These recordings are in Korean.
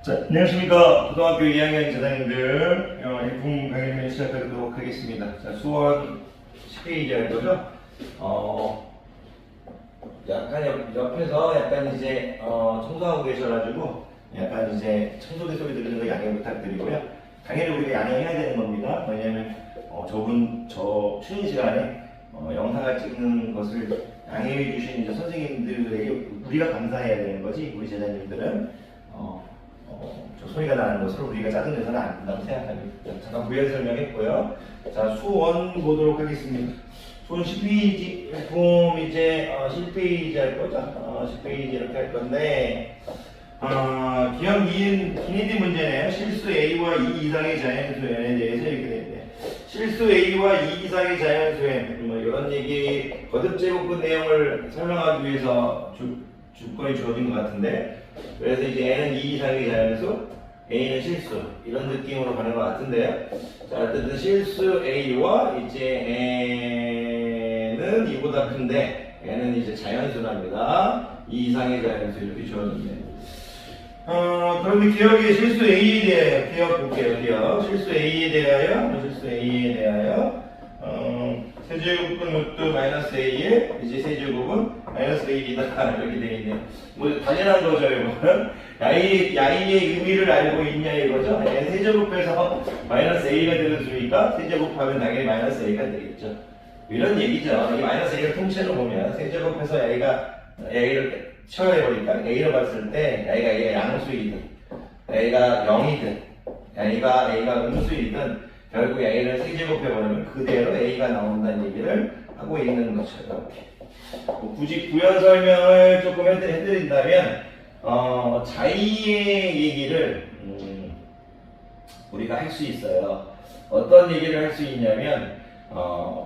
자, 안녕하십니까. 고등학교 2학년 재단님들 일품 강의를 시작하도록 하겠습니다. 자, 수원 10페이지 할 거죠? 약간 옆에서 약간 이제 청소하고 계셔가지고 약간 이제 청소기 소리 들리는 거 양해 부탁드리고요. 당연히 우리가 양해해야 되는 겁니다. 왜냐면 저 쉬는 시간에 영상을 찍는 것을 양해해 주신 이제 선생님들에게 우리가 감사해야 되는 거지, 우리 제자님들은 저 소리가 나는 것으로 우리가 짜증내서는 안 된다고 생각합니다. 잠깐 부연 설명했고요. 자, 수원 보도록 하겠습니다. 수원 10페이지 일품 이제 10페이지 할 거죠? 10페이지 이렇게 할 건데 기억 2인 기니디 문제네요. 실수 A와 2 이상의 자연수에 대해서 이렇게 되는데, 실수 A와 2 이상의 자연수에 뭐 이런 얘기 거듭 제곱근 내용을 설명하기 위해서 주권이 주어진 것 같은데, 그래서 이제 N은 2 이상의 자연수, A는 실수, 이런 느낌으로 가는 것 같은데요. 자, 어쨌든 실수 A와 이제 N은 2보다 큰데 N은 이제 자연수랍니다. 2 이상의 자연수 이렇게 주어졌네요. 그런데 기억이 실수 A에 대하여 기억 볼게요. 기억 실수 A에 대하여 세제곱은 루트 마이너스 A에 이제 세제곱은 마이너스 A이다 이렇게 되어 있네요. 뭐 당연한 거죠, 이거는. 야이의 의미를 알고 있냐 이거죠. 세제곱해서 마이너스 A가 되어주니까 세제곱하면 당연히 마이너스 A가 되겠죠. 이런 얘기죠. 이 마이너스 A를 통째로 보면 세제곱해서 A를 치워내버리니까 A로 봤을 때 A가 양수이든 A가 0이든 A가 음수이든 결국 A를 세제곱해버리면 그대로 A가 나온다는 얘기를 하고 있는 거죠. 이렇게. 굳이 부연 설명을 조금 해드린다면 자의의 얘기를 우리가 할 수 있어요. 어떤 얘기를 할 수 있냐면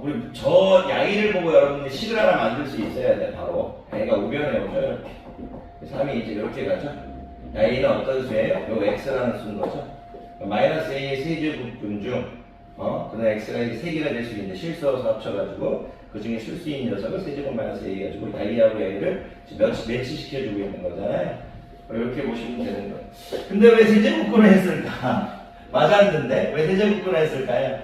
우리 저 야이를 보고 여러분들이 식을 하나 만들 수 있어야 돼. 바로 A가 우변에 오죠. 이렇게 3이 이제 이렇게 가죠. 야이는 어떤 수예요? 요 x라는 수인 거죠. 마이너스 A의 세제곱분 중 그다음 x가 이제 3개가 될 수 있는데 실수해서 합쳐가지고 그 중에 실수인 녀석을 세제곱 마이너스 A 가지고 야이하고 야이를 매치시켜주고 있는 거잖아요. 이렇게 보시면 되는 거예요. 근데 왜 세제곱근을 했을까? 맞았는데 왜 세제곱근을 했을까요?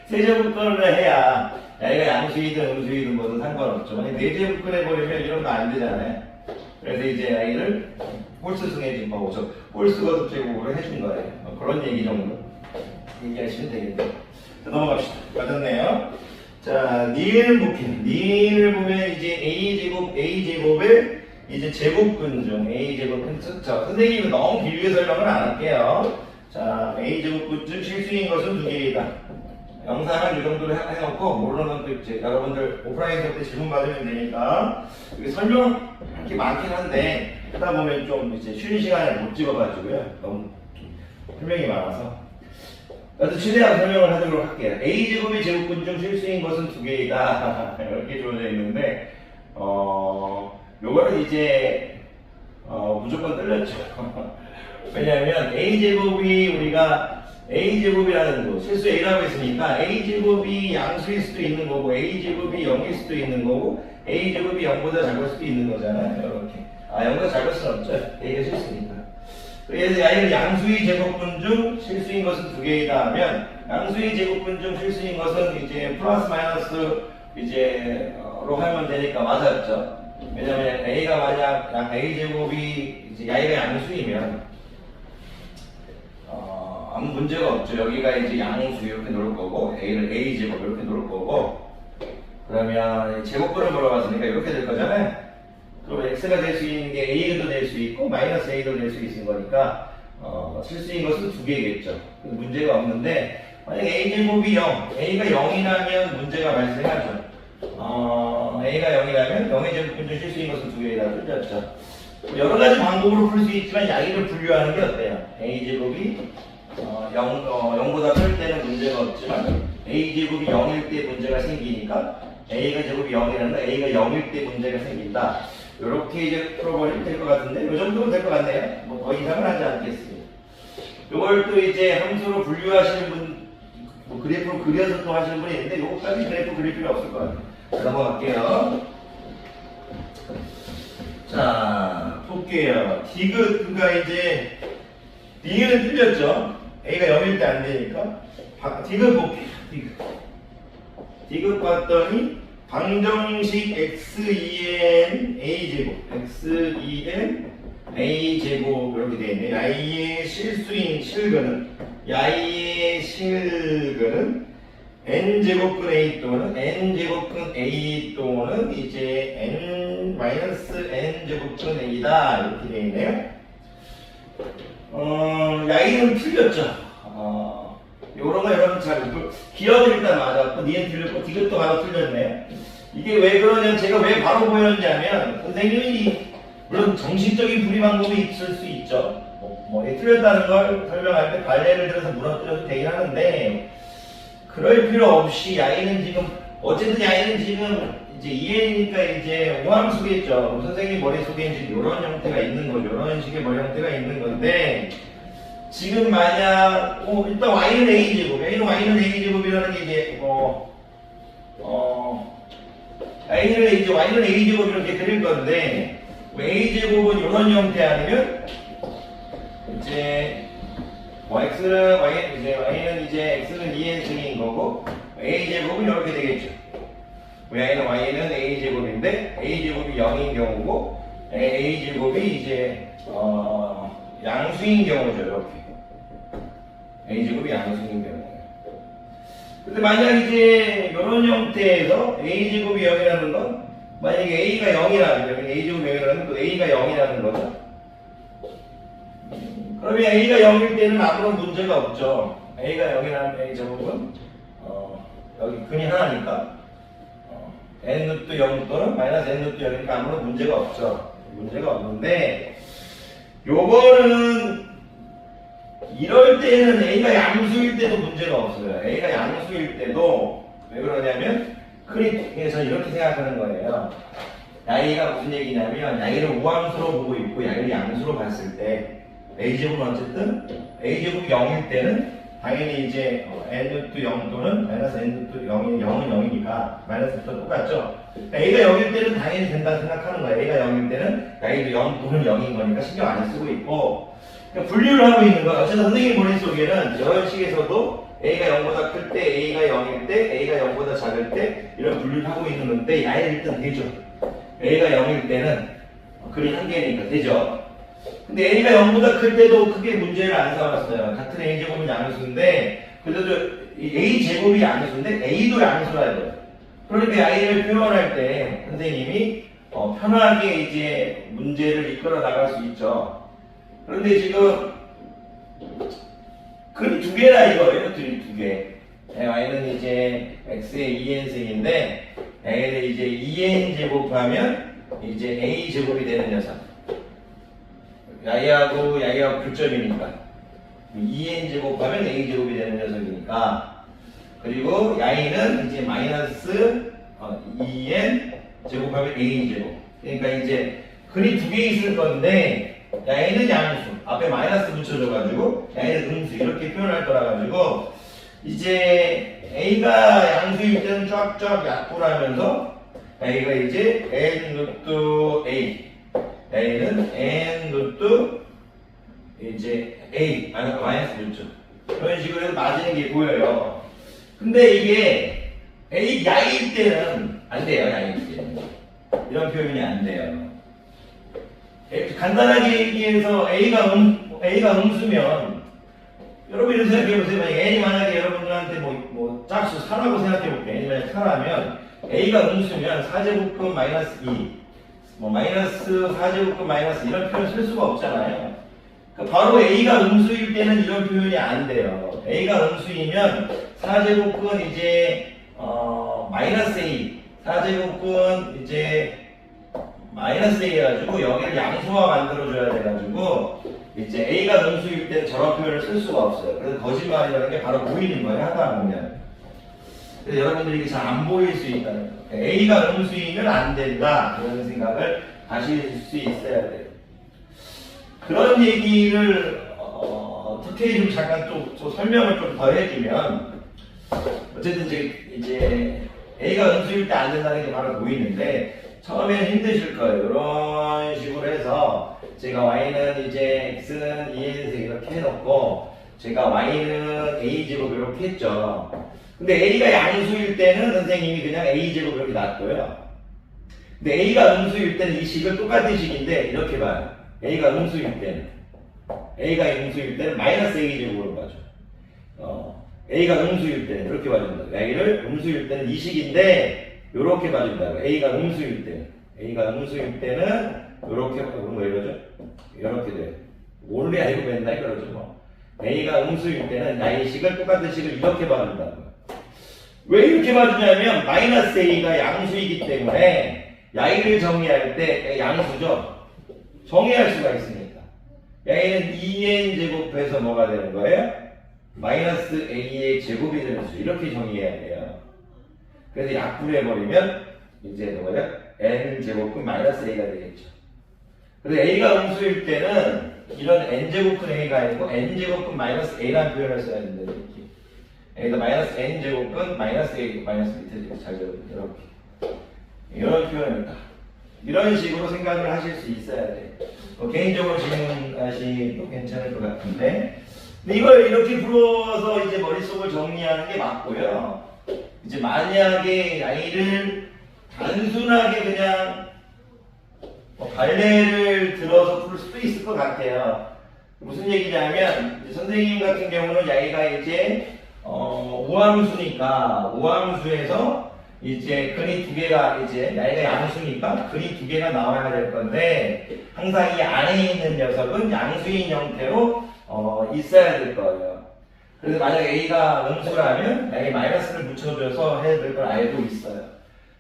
세제곱근을 해야 야이가 양수이든 음수이든 뭐든 상관없죠. 만약 네제곱근 해버리면 이런 거 안 되잖아요. 그래서 이제 야이를 홀수 승해진거고 홀수 거듭 제곱으로 해준 거예요. 그런 얘기 정도 얘기하시면 되겠네요. 자, 넘어갑시다. 맞았네요. 자, 니을 볼게요. 니을 보면 이제 A제곱의 이제 제곱근 중 A제곱은 자, 선생님은 너무 길게 설명을 안 할게요. 자, A제곱근 중 실수인 것은 2개이다. 영상을 이 정도로 해놓고 모르는 것도 이제 여러분들 오프라인 수업 때 질문 받으면 되니까 이게 설명이 많긴 한데 하다 보면 좀 이제 쉬는 시간에 못 찍어가지고요. 너무 설명이 많아서. 그래서 최대한 설명을 하도록 할게요. A제곱의 제곱근 중 실수인 것은 2개이다. 이렇게 주어져 있는데, 요거는 이제, 무조건 틀렸죠. 왜냐하면 A제곱이 우리가 A제곱이라는 거, 실수 A라고 했으니까 A제곱이 양수일 수도 있는 거고, A제곱이 0일 수도 있는 거고, A제곱이 0보다 작을 수도 있는 거잖아요. 이렇게. 0보다 작을 수는 없죠. A가 실수니까. 그래서 야이는 양수의 제곱분 중 실수인 것은 2개이다 하면, 양수의 제곱분 중 실수인 것은 이제 플러스 마이너스 로 하면 되니까 맞았죠. 왜냐면 A가 만약 A 제곱이 이제 야이가 양수이면 아무 문제가 없죠. 여기가 이제 양수 이렇게 놓을 거고 A를 A 제곱 이렇게 놓을 거고, 그러면 제곱분을 물어봤으니까 이렇게 될 거잖아요. 그럼 x가 될 수 있는 게 a도 될 수 있고 마이너스 a도 될 수 있는 거니까 실수인 것은 2개겠죠. 문제가 없는데 만약 a제곱이 0, a가 0이라면 문제가 발생하죠. a가 0이라면 0의 제곱분 중 실수인 것은 2개이다. 틀렸죠. 여러 가지 방법으로 풀 수 있지만 야이를 분류하는 게 어때요? a제곱이 0보다 클 때는 문제가 없지만 a제곱이 0일 때 문제가 생기니까 a가 제곱이 0이라는 a가 0일 때 문제가 생긴다. 이렇게 이제 풀어버리면 될 것 같은데, 이 정도면 될 것 같네요. 뭐 더 이상은 하지 않겠습니다. 이걸 또 이제 함수로 분류하시는 분, 그래프로 그려서 또 하시는 분이 있는데, 요거까지 그래프 그릴 필요 없을 것 같아요. 넘어갈게요. 자, 볼게요. 볼게요. 디귿가 이제 D는 틀렸죠. A가 0일 때 안 되니까. 디귿 볼게요. 디귿 봤더니 방정식 x2n a제곱 x2n a제곱 이렇게 되어 있네. 야이의 실근은 n제곱근 a 또는 n제곱근 a 또는 이제 n-n제곱근 a다 이렇게 되어 있네요. 야이는 틀렸죠. 요런 거 여러분 잘 기억을 일단 맞았고 니은 틀렸고 디귿도 바로 틀렸네요. 이게 왜 그러냐면 제가 왜 바로 보였냐면 선생님이 물론 정식적인 분리 방법이 있을 수 있죠. 틀렸다는 걸 설명할 때 발레를 들어서 무너뜨려도 되긴 하는데 그럴 필요 없이 야이는 지금 어쨌든 야이는 지금 이제 2N이니까 이제 오함수겠죠. 선생님 머릿속에 이제 이런 형태가 있는 거죠. 이런 식의 머리 형태가 있는 건데 지금 만약 일단 y는 a제곱, y는 a제곱이라는 게 이제 y는 a제곱 이렇게 그릴 건데 a제곱은 이런 형태 아니면 이제 y는 이제 x는 2n승인 거고 a제곱은 이렇게 되겠죠. y는 a제곱인데 a제곱이 0인 경우고 a제곱이 이제 양수인 경우죠. 이렇게 a제곱이 양수인 경우예요. 근데 만약 이제 이런 형태에서 a제곱이 0이라는 건 만약에 a가 0이라면 a제곱이 0이라는 건 a가 0이라는 거죠. 그러면 a가 0일 때는 아무런 문제가 없죠. a가 0이라는 a제곱은 여기 근이 하나니까 n 루트 0 또는 마이너스 n 루트 0이니까 아무런 문제가 없죠. 문제가 없는데 요거는 이럴 때는 a가 양수일 때도 문제가 없어요. a가 양수일 때도 왜 그러냐면 그래서 이렇게 생각하는 거예요. 야이가 무슨 얘기냐면 야이를 우함수로 보고 있고 야이를 양수로 봤을 때 a제곱은 어쨌든 a제곱이 0일 때는 당연히 이제 n 루트 0 또는 마이너스 n 루트 0은 0이니까 마이너스부터 똑같죠. a가 0일 때는 당연히 된다 생각하는 거예요. a가 0일 때는 야이도 0 또는 0인 거니까 신경 안 쓰고 있고 그러니까 분류를 하고 있는 거예요. 어쨌든 선생님 머릿속에는 이런 식에서도 a가 0보다 클 때, a가 0일 때, a가 0보다 작을 때 이런 분류를 하고 있는 건데 야이는 일단 되죠. a가 0일 때는 글이 한 개니까 되죠. 근데 a가 0보다 클 때도 크게 문제를 안 삼았어요. 같은 a제곱은 양수인데 그래도 a제곱이 양수인데 a도 양수라 해요. 그러니까 a를 표현할 때 선생님이 편하게 이제 문제를 이끌어 나갈 수 있죠. 그런데 지금 글이 두 개라 이거예요. 글이 두 개. y는 이제 x의 2n승인데 a를 이제 2n 제곱하면 이제 a 제곱이 되는 녀석. 야이하고 교점이니까 2n 제곱하면 a 제곱이 되는 녀석이니까 그리고 야이는 이제 마이너스 2n 제곱하면 a 제곱. 그러니까 이제 글이 두 개 있을 건데 야이는 양수 앞에 마이너스 붙여줘가지고 야이는 음수 이렇게 표현할 거라 가지고 이제 a가 양수일 때는 쫙쫙 약분하면서 a가 이제 n 루트 a a는 n 루트 이제 a 마이너스 붙죠. 그런 식으로 해서 맞는 게 보여요. 근데 이게 a 야일 때는 안 돼요. 야일 때는 이런 표현이 안 돼요. 간단하게 얘기해서 A가 음수면 여러분 이렇게 생각해보세요. N이 만약에 여러분들한테 뭐 짝수 4라고 생각해볼게요. N이 만약에 4라면 A가 음수면 4제곱근 마이너스 2 마이너스 4제곱근 마이너스 이런 표현 쓸 수가 없잖아요. 그러니까 바로 A가 음수일 때는 이런 표현이 안 돼요. A가 음수이면 4제곱근 이제 마이너스 A 4제곱근 이제 마이너스 A 해가지고 여기를 양수화 만들어줘야 돼가지고 이제 A가 음수일 때는 저런 표현을 쓸 수가 없어요. 그래서 거짓말이라는 게 바로 보이는 거예요. 하다 보면. 그래서 여러분들이 이게 잘 안 보일 수 있다는 거예요. A가 음수이면 안 된다. 그런 생각을 하실 수 있어야 돼요. 그런 얘기를 어떻게 좀 잠깐 또 설명을 좀 더 해주면 어쨌든 이제 A가 음수일 때 안 된다는 게 바로 보이는데 처음에는 힘드실 거예요. 이런 식으로 해서 제가 y는 이제 x는 2n에서 이렇게 해놓고 제가 y는 a제곱 이렇게 했죠. 근데 a가 양수일 때는 선생님이 그냥 a제곱 이렇게 놔둬요. 근데 a가 음수일 때는 이 식을 똑같은 식인데 이렇게 봐요. a가 음수일 때는 마이너스 a제곱으로 봐줘. a가 음수일 때는 이렇게 봐준다. a를 음수일 때는 이 식인데 이렇게 봐준다고. a가 음수일 때는 이렇게 뭐 이러죠? 이렇게 돼요. 원래 알고 맨날 그러죠 뭐. a가 음수일 때는 이 식을 똑같은 식을 이렇게 봐준다고. 왜 이렇게 봐주냐면 마이너스 a가 양수이기 때문에 야이를 정의할 때 양수죠. 정의할 수가 있으니까. 야이는 2n 제곱해서 뭐가 되는 거예요? 마이너스 a의 제곱이 되는 수. 이렇게 정의해야 돼요. 그래서 약분해버리면 이제 뭐예요? n 제곱분 마이너스 a가 되겠죠. 그래서 a가 음수일 때는 이런 n 제곱분 a가 아니고 n 제곱분 마이너스 a라는 표현을 써야 된다는 느낌. 여기다 마이너스 n 제곱분 마이너스 a 마이너스 밑에 잘 적어요. 이렇게. 이런 표현입니다. 이런 식으로 생각을 하실 수 있어야 돼요. 개인적으로 질문하시도 괜찮을 것 같은데, 근데 이걸 이렇게 풀어서 이제 머릿속을 정리하는 게 맞고요. 이제 만약에 아이를 단순하게 그냥 발레를 들어서 풀 수도 있을 것 같아요. 무슨 얘기냐면 선생님 같은 경우는 아이가 이제 우함수니까 우함수에서 이제 근이 두 개가 이제 야이가 양수니까 근이 두 개가 나와야 될 건데 항상 이 안에 있는 녀석은 양수인 형태로 있어야 될 거예요. 그래서 만약 a가 음수라면 야이 마이너스를 붙여줘서 해야 될 걸 알고 있어요.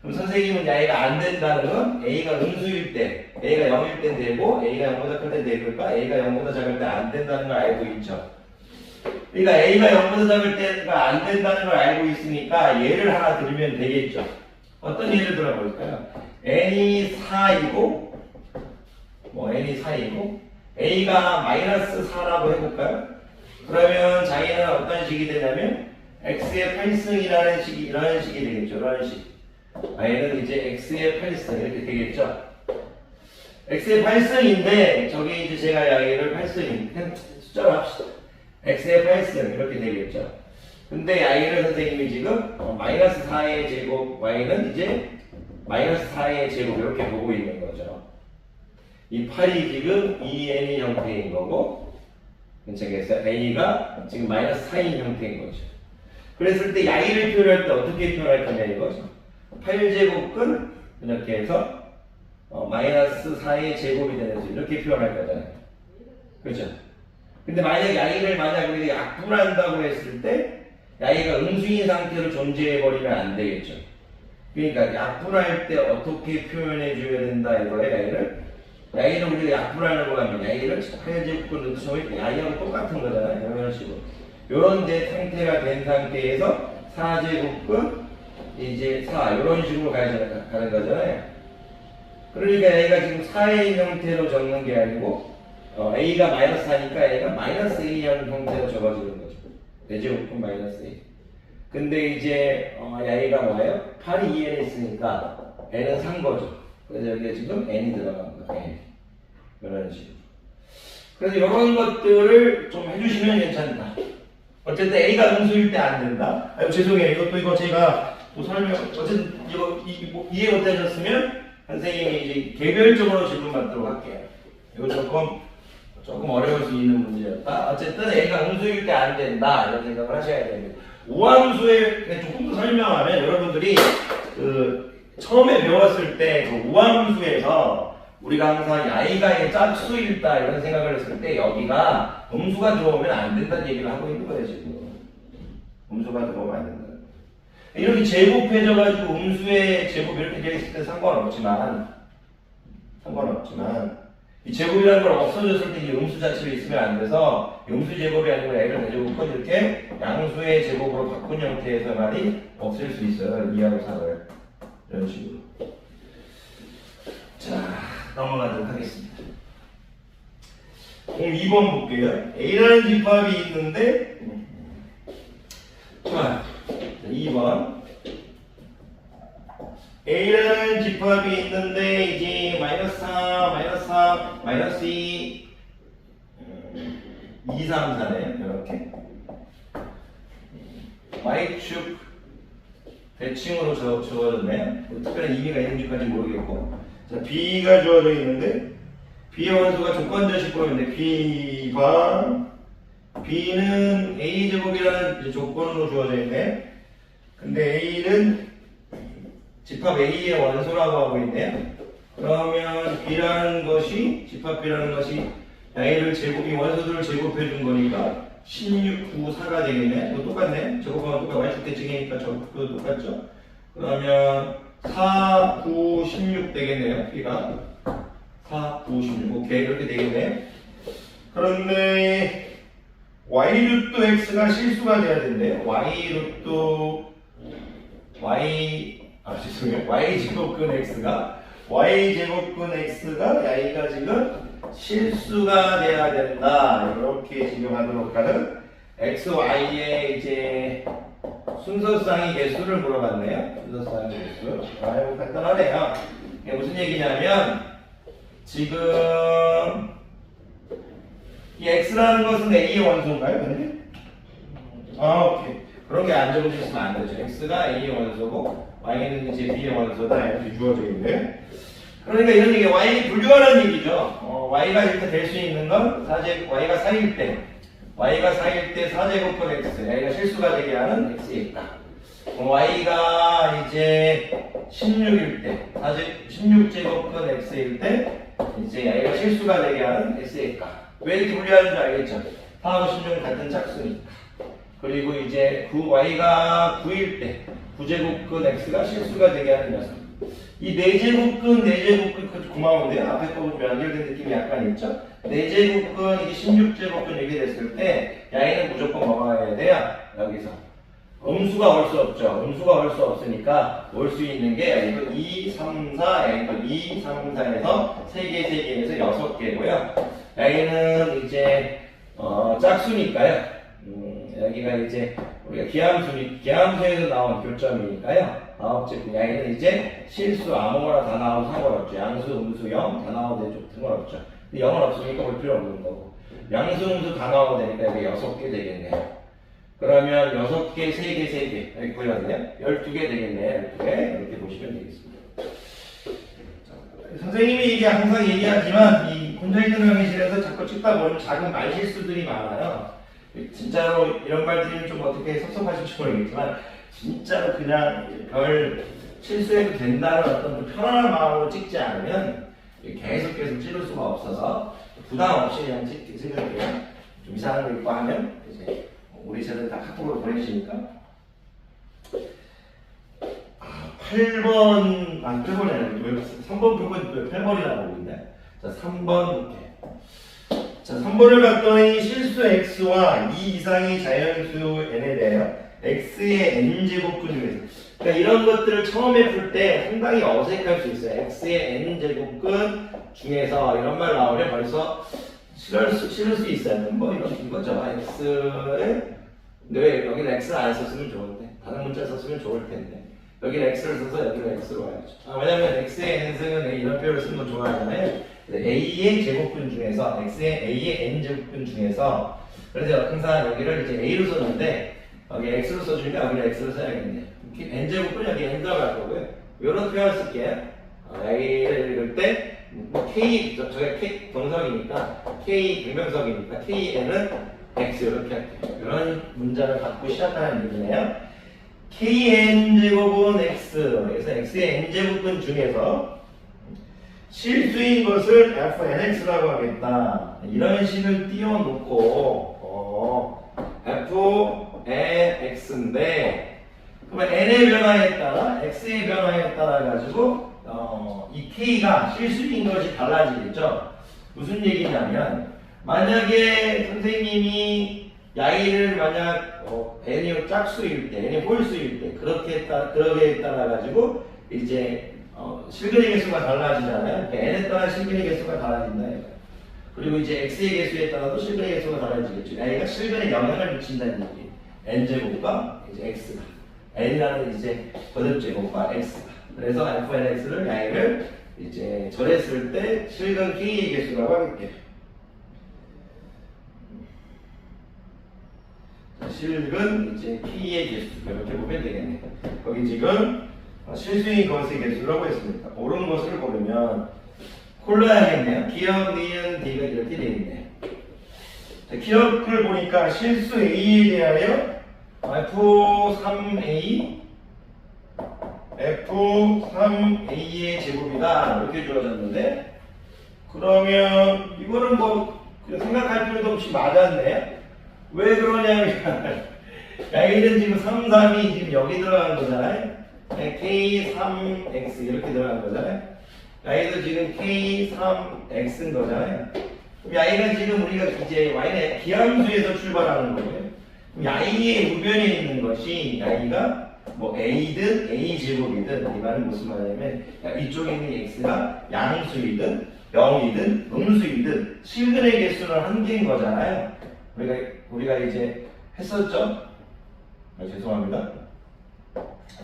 그럼 선생님은 야이가 안 된다는 건 a가 음수일 때, a가 0일 땐 되고 a가 0보다 클 땐 될까? a가 0보다 작을 때 안 된다는 걸 알고 있죠. 그러니까 a가 0보다 작을 때가 안 된다는 걸 알고 있으니까 예를 하나 들면 되겠죠. 어떤 예를 들어볼까요? n이 4이고 a가 마이너스 4라고 해볼까요? 그러면 자기는 어떤 식이 되냐면 x의 8승이라는 식이 이런 식이 되겠죠. 이런 식. y는 이제 x의 8승 이렇게 되겠죠. x의 8승인데 저기 이제 제가 여기를 8승 숫자로 합시다. x의 8승 이렇게 되겠죠. 근데 y를 선생님이 지금 마이너스 4의 제곱 y는 이제 마이너스 4의 제곱 이렇게 보고 있는 거죠. 이 8이 지금 2n의 형태인 거고 괜찮겠어요? a가 지금 마이너스 4인 형태인 거죠. 그랬을 때 y를 표현할 때 어떻게 표현할 거냐 이거죠. 8제곱근 이렇게 해서 마이너스 4의 제곱이 되는 수 이렇게 표현할 거잖아요. 그렇죠? 근데 만약 야이를 우리가 약분한다고 했을 때 야이가 음수인 상태로 존재해버리면 안 되겠죠. 그러니까 약분할 때 어떻게 표현해 줘야 된다 이거예요. 야이는 우리가 약분하는 거 하면 야이를 8제곱근 넣으면 야이하고 똑같은 거잖아요. 이런 식으로. 요런 데 상태가 된 상태에서 4제곱근 이제 4 이런 식으로 가는 거잖아요. 그러니까 A가 지금 4의 형태로 적는 게 아니고 A가 마이너스 4니까 A가 마이너스 A라는 형태로 적어지는 거죠. 4제곱분 마이너스 A. 근데 이제 A가 뭐예요? 8이 2N에 있으니까 N은 산 거죠. 그래서 여기에 지금 N이 들어간 거예요. N. 이런 식으로. 그래서 이런 것들을 좀 해주시면 괜찮다. 어쨌든 A가 음수일 때 안 된다. 죄송해요. 이거 제가 또 설명, 어쨌든 이거 이해 못하셨으면 선생님이 이제 개별적으로 질문 받도록 할게요. 이거 조금 어려울 수 있는 문제였다. 어쨌든 A가 음수일 때 안 된다. 이런 생각을 하셔야 됩니다. 우함수에 조금 더 설명하면 여러분들이 처음에 배웠을 때 우함수에서 우리가 항상 야이가 짝수일다 이런 생각을 했을 때 여기가 음수가 들어오면 안 된다는 얘기를 하고 있는 거예요 지금. 음수가 들어오면 안 된다. 이렇게 제곱해져가지고 음수의 제곱 이렇게 되어 있을 때 상관없지만 이 제곱이라는 걸 없어졌을 때 이 음수 자체로 있으면 안 돼서 음수 제곱이 아니고 A를 제곱은 이렇게 양수의 제곱으로 바꾼 형태에서 말이 없을 수 있어요. 2하고 4를 이런 식으로. 자, 넘어가도록 하겠습니다. 그럼 2번 볼게요. A라는 집합이 있는데 좋아요. 2번 A라는 집합이 있는데 이제 마이너스 4, 마이너스 4, 마이너스 2, 2, 3, 4네 이렇게 Y축 대칭으로 주어졌네요. 특별한 의미가 있는지까지 모르겠고 자, B가 주어져 있는데 B의 원소가 조건절식으로 있는데 B는 A제곱이라는 조건으로 주어져 있네. 근데 A는 집합 A의 원소라고 하고 있네요. 그러면 B라는 것이 집합 B라는 것이 A를 이 원소들을 제곱해 준 거니까 16, 9, 4가 되겠네. 이거 똑같네. 제곱하면 똑같아. Y축 대칭이니까 저것도 똑같죠. 그러면 4, 9, 16 되겠네요. B가 4, 9, 16 오케이 이렇게 되겠네. 그런데 Y루트 X가 실수가 돼야 된대요. Y제곱근 X가 Y가 지금 실수가 돼야 된다. 이렇게 지금 하도록 하는 X, Y의 이제 순서쌍의 개수를 물어봤네요. 순서쌍의 개수. 아유 간단하네요. 이게 무슨 얘기냐면 지금 이 X라는 것은 A의 원소인가요? 근데? 오케이. 그런 게 안 적어주시면 안 되죠. X가 A의 원소고 Y는 이제 B의 원소다. 이렇게 주어져 있네. 그러니까 이런 얘기, Y 분류하라는 얘기죠. Y가 이렇게 될 수 있는 건 Y가 4일 때 4제곱분 X, Y가 실수가 되게 하는 X에 있다. Y가 이제 16일 때 16제곱분 X일 때 이제 Y가 실수가 되게 하는 X에 있다. 왜 이렇게 분류하는 줄 알겠죠? 4하고 16은 같은 짝수니까. 그리고 이제 Y가 9일 때 9제곱근 X가 실수가 되게 하는 녀석. 이 4제곱근 고마운데요. 앞에 거 연결된 느낌이 약간 있죠? 4제곱근 이게 16제곱근 이렇게 됐을 때 Y는 무조건 뭐가 해야 돼요? 여기서 음수가 올 수 없죠. 음수가 올 수 없으니까 올 수 있는 게 2, 3, 4, 2, 3, 4에서 3개에서 6개고요. Y는 이제 짝수니까요. 여기가 이제 우리가 기함수에서 나온 교점이니까요. 9째 Y는 이제 실수 아무거나 다 나와도 상관없죠. 양수, 음수, 0 다 나와도 되죠. 상관없죠. 근데 0은 없으니까 볼 필요 없는 거고. 양수, 음수 다 나와도 되니까 이게 6개 되겠네요. 그러면 6개, 3개, 3개 이렇게 보였네요. 12개 되겠네요. 12개 이렇게 보시면 되겠습니다. 선생님이 이게 항상 얘기하지만 이 혼자있는 강의실에서 자꾸 찍다 보면 작은 말실수들이 많아요. 진짜로 이런 말 들으면 좀 어떻게 섭섭하실지 모르겠지만 진짜로 그냥 별 실수해도 된다는 어떤 편안한 마음으로 찍지 않으면 계속 찍을 수가 없어서 부담 없이 그냥 찍으세요. 좀 이상한 거 있고 하면 이제 우리 세대 다 카톡으로 보내주시니까 8번 8번이 아니고 3번 부분 8번이라고 보이네. 자 3번 이렇게. 자 3번을 봤더니 실수 x와 2 이상의 자연수 n에 대하여 x의 n제곱근 중에서 그러니까 이런 것들을 처음에 풀 때 상당히 어색할 수 있어요. x의 n제곱근 중에서 이런 말 나오면 벌써 싫을 수 있어요. 뭐 이런 거죠. x를 근데 왜 여기는 x를 안 썼으면 좋은데 다른 문자 썼으면 좋을 텐데 여기는 x를 써서 여기는 x로 와야죠. 왜냐면 x의 n승은 이런 표현을 쓰는 건 좋아하잖아요. a의 제곱근 중에서 a의 n제곱근 중에서 그래서 항상 여기를 이제 a로 썼는데 여기 x로 써주니까 여기는 x로 써야겠네요. n제곱근 여기 n 들어갈 거고요. 이런 표현을 쓸게요. a를 읽을 때 k 저게 k 동석이니까 k bình方석이니까 kn은 x 이렇게 할게요. 이런 문장을 갖고 시작하는 얘기네요. kn제곱은 x 그래서 x의 n제곱근 중에서 실수인 것을 fnx라고 하겠다. 이런 식을 띄워놓고 fnx인데 그러면 n의 변화에 따라 x의 변화에 따라 가지고 이 k가 실수인 것이 달라지겠죠. 무슨 얘기냐면 만약에 선생님이 y를 만약 n이 짝수일 때, n이 홀수일 때 그렇게 따라 가지고 이제 실근의 개수가 달라지잖아요. n에 따라 실근의 개수가 달라진다. 그리고 이제 x의 개수에 따라도 실근의 개수가 달라지겠죠. y가 실근에 영향을 미친다는 얘기. n제곱과 이제 x가 n이라는 이제 거듭제곱과 x가 그래서 fnx를 양을 이제 절했을 때 실근 k의 개수라고 하겠게. 실근 이제 k의 개수 이렇게 보면 되겠네. 거기 지금 실수인 것의 개수라고 했습니다. 옳은 것을 고르면 골라야겠네요. 기억, 니은, D가 이렇게 되어 있네. 자, 기억을 보니까 실수 A에 대하여 F3A F3A의 제곱이다 이렇게 주어졌는데, 그러면 이거는 뭐 생각할 필요도 없이 맞았네. 왜 그러냐면 A는 지금 3, 3이 지금 여기 들어간 거잖아요. K3X 이렇게 들어간 거잖아요. Y도 지금 K3X인 거잖아요. 그럼 Y가 지금 우리가 이제 Y는 기함수에서 출발하는 거예요. 그럼 Y의 우변에 있는 것이 Y가 뭐 A든 A 제곱이든, 이 말은 무슨 말이냐면 이쪽에 있는 X가 양수이든 0이든 음수이든 실근의 개수는 한 개인 거잖아요. 우리가 이제 했었죠? 죄송합니다.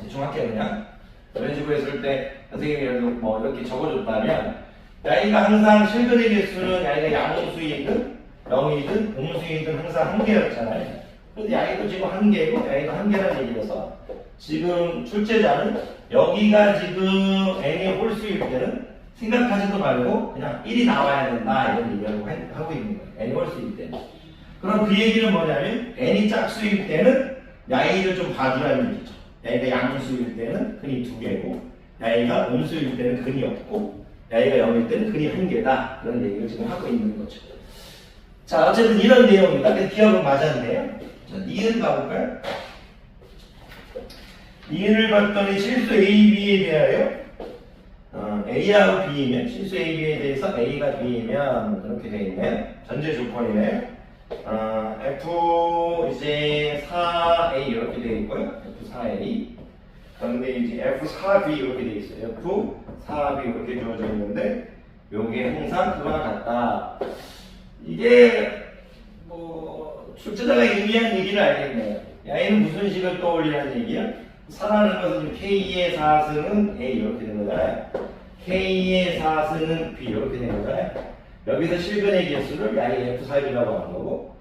대충 할게요. 그냥 이런 식으로 했을 때 선생님이 뭐 이렇게 적어줬다면, Y가 항상 실근의 개수는 Y가 양수이든 0이든 음수이든 항상 한 개였잖아요. 그런데 Y도 지금 한 개고 Y도 한 개라는 얘기여서 지금 출제자는 여기가 지금 n이 홀수일 때는 생각하지도 말고 그냥 1이 나와야 된다 이런 얘기를 하고 있는 거예요. n이 홀수일 때는. 그럼 그 얘기는 뭐냐면 n이 짝수일 때는 Y를 좀 봐주라는 얘기죠. Y가 양수일 때는 근이 2개고, Y가 음수일 때는 근이 없고, Y가 0일 때는 근이 1개다. 그런 얘기를 지금 하고 있는 거죠. 자, 어쨌든 이런 내용입니다. 그래서 기억은 맞았네요. 자, 니은 가볼까요? 니은을 봤더니 실수 A, B에 대하여 A하고 B이면, 실수 A, B에 대해서 A가 B이면 이렇게 되어 있네요. 전제 조건이네요. F 이제 4A 이렇게 되어 있고요. F4A. 그런데 이제 F4B 이렇게 되어 있어요. F4B 이렇게 주어져 있는데, 요게 항상 그거와 같다. 이게 뭐 출제자가 의미한 얘기를 알겠네요. A는 무슨 식을 떠올리라는 얘기야? 4라는 것은 K의 4승은 A 이렇게 된 거잖아요. K의 4승은 B 이렇게 된 거잖아요. 여기서 실근의 개수를 야의 F4B라고 하는 거고,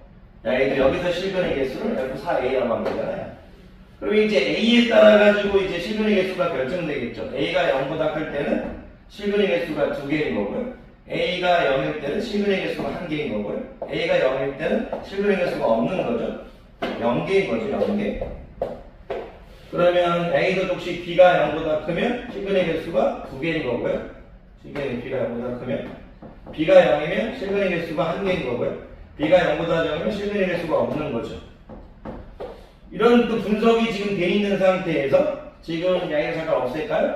야이도 여기서 실근의 개수를 F4A라고 하는 거잖아요. 그럼 이제 A에 따라 가지고 이제 실근의 개수가 결정되겠죠. A가 0보다 클 때는 실근의 개수가 2개인 거고요. A가 0일 때는 실근의 개수가 1개인 거고요. A가 0일 때는 실근의 개수가 없는 거죠. 0개인 거죠. 0개. 그러면 A도 혹시 B가 0보다 크면 실근의 개수가 2개인 거고요. 실근의 B가 0보다 크면 B가 0이면 실근의 개수가 1개인 거고요. B가 0보다 적으면 실근의 개수가 없는 거죠. 이런 또 분석이 지금 돼 있는 상태에서 지금 Y를 잠깐 없앨까요?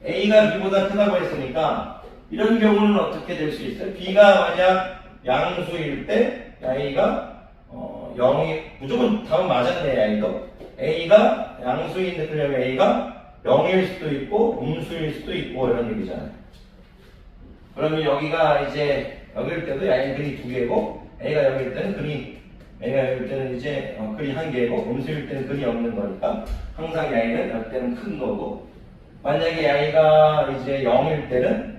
A가 B보다 크다고 했으니까 이런 경우는 어떻게 될 수 있어요? B가 만약 양수일 때 Y가 0이 무조건 답은 맞았네. Y도 A가 양수인데, 그러면 A가 0일 수도 있고 음수일 수도 있고 이런 얘기잖아요. 그러면 여기가 이제 여기일 때도 Y는 근이 2개고, A가 0일 때는 A가 0일 때는 이제 근이 1개고 음수일 때는 근이 없는 거니까 항상 Y는 0때는 큰 거고, 만약에 Y가 이제 0일 때는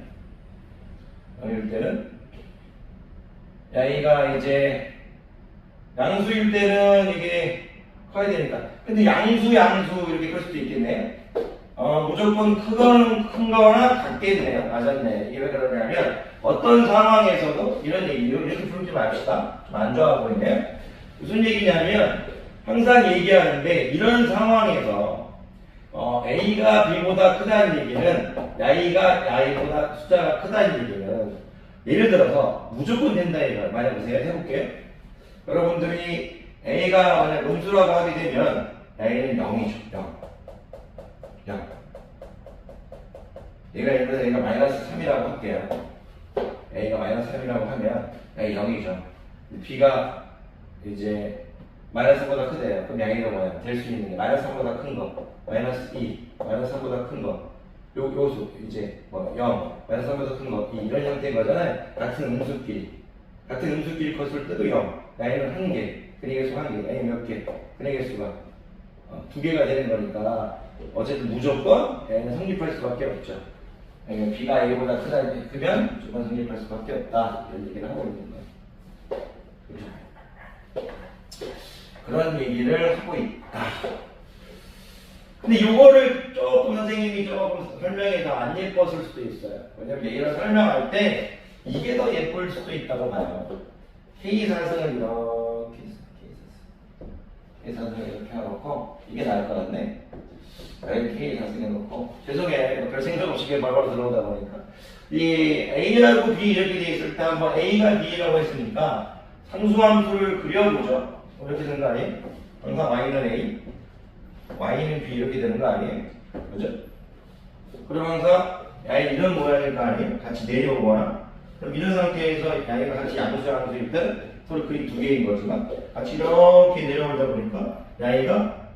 Y가 이제 양수일 때는 이게 커야 되니까. 근데 양수 이렇게 클 수도 있겠네요. 무조건 큰 거나 같겠네요. 맞았네. 이게 왜 그러냐면 어떤 상황에서도 이런 얘기로 이렇게 풀지 맙시다. 좀 안 좋아 보이네요. 무슨 얘기냐면 항상 얘기하는데, 이런 상황에서 A가 B보다 크다는 얘기는 Y가 Y보다 숫자가 크다는 얘기는, 예를 들어서 무조건 된다 이거예요. 만약 보세요. 해볼게요. 여러분들이 A가 만약 음수라고 하게 되면 A는 0이죠. 0. 예를 들어서 A가 마이너스 3이라고 할게요. A가 마이너스 3이라고 하면 A 0이죠. B가 이제 마이너스보다 크대요. 그럼 양이가 뭐야? 될 수 있는 게 마이너스 3보다 큰 거, 마이너스 2, 마이너스 3보다 큰 거, 요수 이제 뭐 0, 마이너스 3보다 큰 거, 이런 형태인 거잖아요. 같은 음수끼리 컸을 때도 0, 양이는 1개, 근의 개수가 1개, 양이 몇 개, 근의 개수가 2개가 되는 거니까 어쨌든 무조건 A는 성립할 수밖에 없죠. B가 A보다 크면 무조건 성립할 수밖에 없다. 이런 얘기를 하고 있는 거예요. 그렇죠? 그런 얘기를 하고 있다. 근데 이거를 조금 선생님이 조금 설명이 더 안 예뻤을 수도 있어요. 왜냐면 이런 설명할 때 이게 더 예쁠 수도 있다고 봐요. K사승을 이렇게 했어. K사승을 이렇게 해놓고 이게 나을 것 같네. 여기 K사승 해놓고 죄송해요. 별 생각 없이 그냥 바로 들어오다 보니까 이 A라고 B 이렇게 돼 있을 때 한번 A가 B라고 했으니까 상수함수를 그려보죠. 이렇게 되는 거 아니에요? 항상 Y는 A, Y는 B 이렇게 되는 거 아니에요? 그죠? 그럼 항상 이런 모양일 거 아니에요? 같이 내려오거나 그럼 이런 상태에서 Y가 같이 양수함수일 때 서로 그림 두 개인 거지만 같이 이렇게 내려오다 보니까 Y가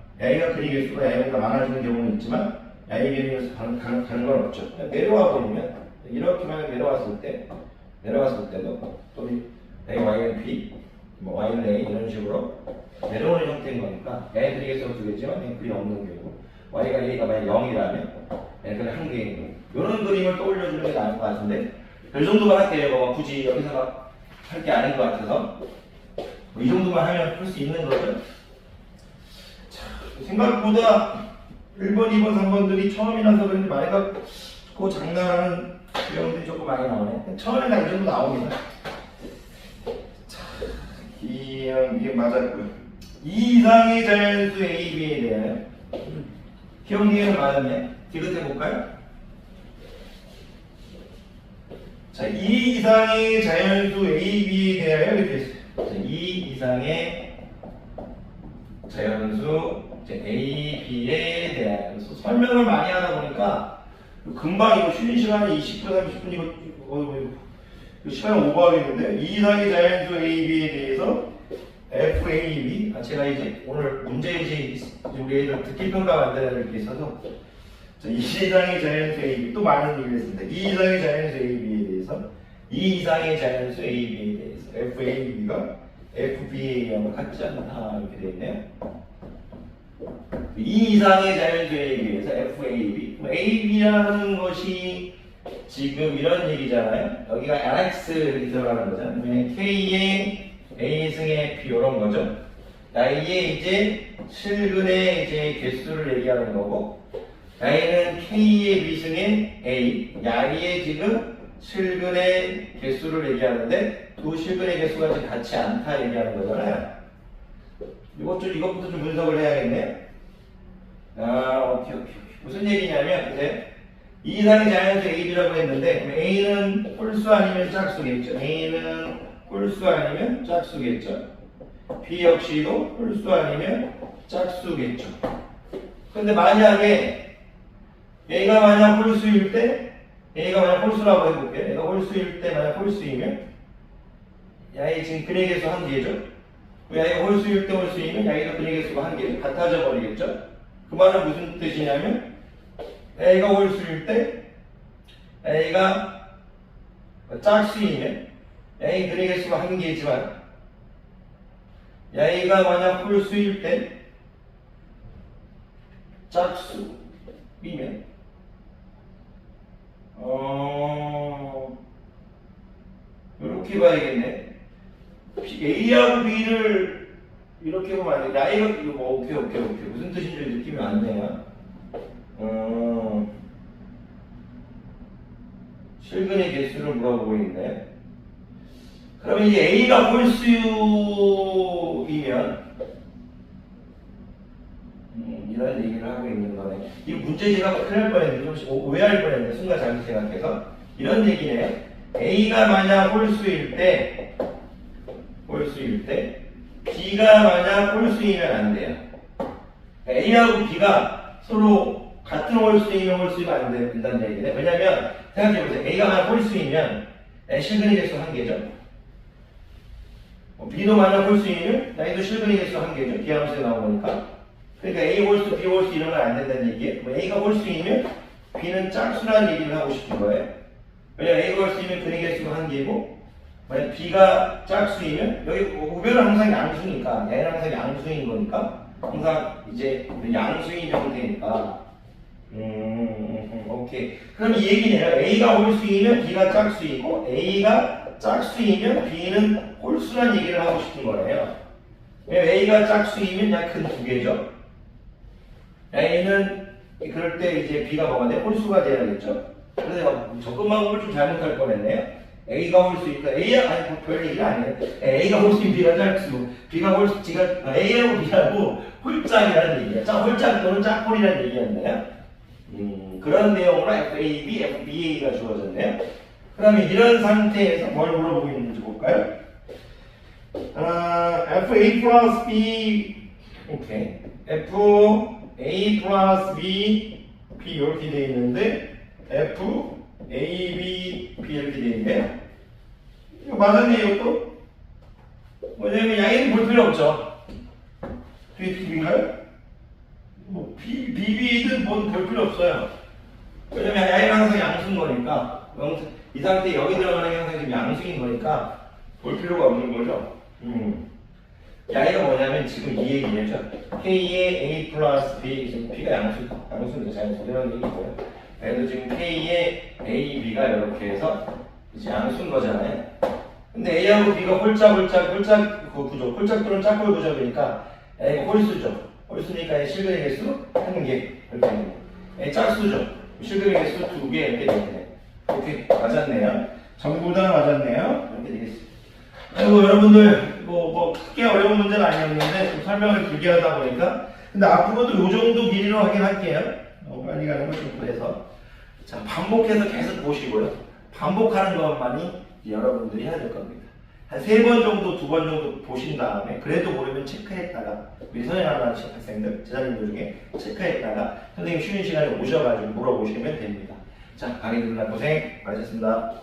그림 개수가 Y보다 많아지는 경우는 있지만 Y의 그림에서 가는 건 없죠. 내려와 버리면 이렇게만 내려왔을 때도 또 A, Y는 B, 뭐 Y는 A 이런 식으로 내려오는 형태인 거니까 Y의 그림 개수가 두 개지만 그림 없는 경우 Y가 A가 만약 0이라면 N은 한 개인 거예요. 이런 그림을 떠올려주는 게 나을 것 같은데 이 정도만 할게요. 뭐 굳이 여기서 막 할 게 아닌 것 같아서 이 정도만 하면 할 수 있는 거죠. 자, 생각보다 1번, 2번, 3번들이 처음이라서 그런지 말해가 그 장난하는 내용들이 조금 많이 나오네. 처음에 다 이 정도 나옵니다. 자, 이게 맞았고요. 이 이상의 자연수 A, B에 대하여 기억리에는 맞았네. 디귿해볼까요? 자, 2 이상의 자연수 A, B에 대하여 이렇게 했어요. 자, 2 이상의 자연수 A, B에 대하여서 설명을 많이 하다 보니까 금방 이거 쉬는 시간에 20분, 30분 이거 시간 오버하겠는데 2 이상의 자연수 A, B에 대해서 F, A, B 제가 이제 오늘 문제지 우리 애들 듣기평가 만들어야 게 있어서 자, 2 이상의 자연수 A, B 또 많은 얘기를 했습니다. 2 이상의 자연수 A, B에 대해서 2 이상의 자연수 A, B에 대해서 F, A, B가 F, B에 의하면 같지 않다 이렇게 되어 있네요. 2 이상의 자연수 A에 비해서 F, A, B A, B라는 것이 지금 이런 얘기잖아요. 여기가 NX 이렇게 들어가는 거잖아요. K의 A승의 B 이런 거죠. 이게 이제 실근의 이제 개수를 얘기하는 거고 A는 K의 B승의 A, 야의 지금 실근의 개수를 얘기하는데 두 실근의 개수가 지금 같지 않다 얘기하는 거잖아요. 이것부터 좀 분석을 해야겠네요. 오케이. 무슨 얘기냐면 이제 2 이상의 자연수 AB라고 했는데 A는 홀수 아니면 짝수겠죠. A는 홀수 아니면 짝수겠죠. B 역시도 홀수 아니면 짝수겠죠. 근데 만약에 A가 만약 홀수일 때 A가 만약 홀수라고 해볼게요. A가 홀수일 때 만약 홀수이면 야의 지금 근의 개수 한 개죠. 야이가 홀수일 때 홀수이면 야이가 근의 개수가 한 개죠. 같아져 버리겠죠. 그 말은 무슨 뜻이냐면 A가 홀수일 때 A가 짝수이면 A 근의 개수가 한 개지만 야이가 만약 홀수일 때 짝수이면 이렇게 봐야겠네. A하고 B를 이렇게 보면 안 돼. 야이가 오케이. 무슨 뜻인지 느낌이 왔네요. 실근의 개수를 물어보고 있네. 그러면 이제 A가 홀수이면 이런 얘기를 하고 있는 거네. 이 문제지가 큰일 날 뻔했는데 좀 오해할 뻔했는데 순간 잘못 생각해서 이런 얘기네요. A가 만약 홀수일 때 B가 만약 홀수이면 안 돼요. A하고 B가 서로 같은 홀수이면 안 된다는 얘기네. 왜냐면 생각해보세요. A가 만약 홀수이면 실근의 개수 한 개죠. B도 만약 홀수이면 A도 실근의 개수 한 개죠. 비함수에 나오니까. 그러니까 A 홀수, B 홀수 이런 건 안 된다는 얘기예요. A가 홀수이면 B는 짝수라는 얘기를 하고 싶은 거예요. 왜냐면 A가 홀수이면 근의 개수가 한 개고 만약 B가 짝수이면 여기 우변은 항상 양수니까 얘는 항상 양수인 거니까 항상 이제 양수인 형태니까 오케이. 그럼 이 얘기네요. A가 홀수이면 B가 짝수이고 A가 짝수이면 B는 홀수란 얘기를 하고 싶은 거예요. 왜냐면 A가 짝수이면 약 큰 두 개죠. A는 그럴 때 이제 B가 뭐가 돼? 홀수가 돼야겠죠. 그래서 내가 접근방법을 좀 잘못할 뻔했네요. A가 홀수니까 A야 아니 별 얘기가 아니에요. A가 홀수인 B가 짝수, B가 홀수, A하고 B하고 홀짝이라는 얘기예요. 홀짝 또는 짝홀이라는 얘기였나요? 그런 내용으로 FAB, FBA가 주어졌네요. 그러면 이런 상태에서 뭘 물어보고 있는지 볼까요? FA 플러스 B, 오케이. FA 플러스 B, B 이렇게 되어 있는데 F, A, B, B 이렇게 되어 있네요. 이거 맞았네요, 이것도. 뭐냐면 양에는 볼 필요 없죠. BB인가요? 뭐 BB든 뭔 볼 필요 없어요. 왜냐면 양은 항상 양수인 거니까 이 상태 여기 들어가는 게 항상 지금 양수인 거니까 볼 필요가 없는 거죠. 양이가 뭐냐면 지금 이 얘기죠. K의 A 플러스 B, 지금 B가 양수니까 자연수 이런 얘기고요. 그래도 지금 K의 A, B가 이렇게 해서 이제 양수인 거잖아요. 근데 A하고 B가 홀짝 그 구조, 홀짝 또는 짝홀 구조니까 A가 홀수죠. 홀수니까 실근의 개수 1개 이렇게 됩니다. A 짝수죠. 실근의 개수 2개 이렇게 됩니다. 오케이, 맞았네요. 전부 다 맞았네요. 이렇게 되겠습니다. 아이고 여러분들 뭐 크게 어려운 문제는 아니었는데 좀 설명을 길게 하다 보니까 근데 앞으로도 요 정도 길이로 하긴 할게요. 빨리 가는 거좀 그래서 자 반복해서 계속 보시고요. 반복하는 것만이 여러분들이 해야 될 겁니다. 한 3번 정도, 2번 정도 보신 다음에 그래도 모르면 체크했다가 우리 선생님하는 학생들, 제자님들 중에 체크했다가 선생님 쉬는 시간에 오셔가지고 물어보시면 됩니다. 자, 강의들 고생 많으셨습니다.